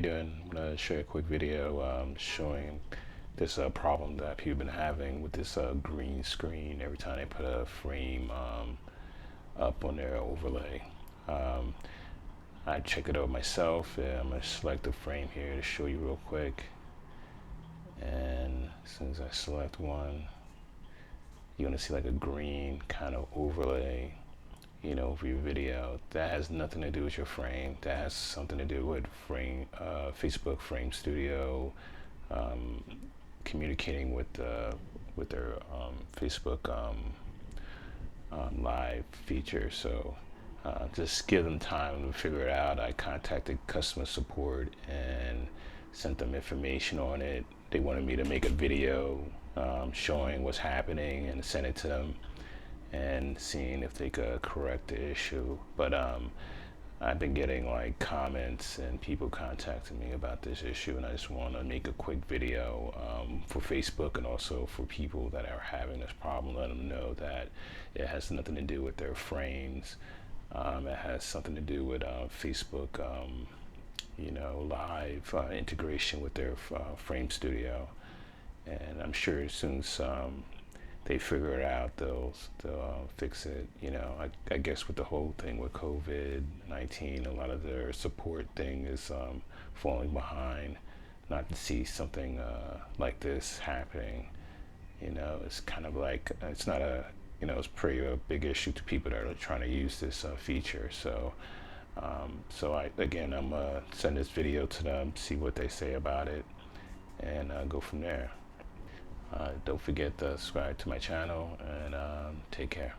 you doing? I'm gonna show you a quick video showing this problem that people been having with this green screen every time they put a frame up on their overlay. Um, I check it out myself. I'm gonna select the frame here to show you real quick. And as soon as I select one, you're gonna see like a green kind of overlay, you know, for your video. That has nothing to do with your frame. That has something to do with Facebook Frame Studio, um, communicating with their Facebook live feature. So just give them time to figure it out. I contacted customer support and sent them information on it. They wanted me to make a video showing what's happening and send it to them and seeing if they could correct the issue. But I've been getting like comments and people contacting me about this issue, and I just want to make a quick video for Facebook and also for people that are having this problem, let them know that it has nothing to do with their frames. It has something to do with Facebook, you know, live integration with their Frame Studio. And I'm sure as soon as they figure it out, they'll fix it. You know, I guess with the whole thing with COVID-19, a lot of their support thing is falling behind. Not to see something like this happening, you know, it's kind of like it's not a, you know, it's pretty a big issue to people that are trying to use this feature. So I'm gonna send this video to them, see what they say about it, and go from there. Don't forget to subscribe to my channel, and take care.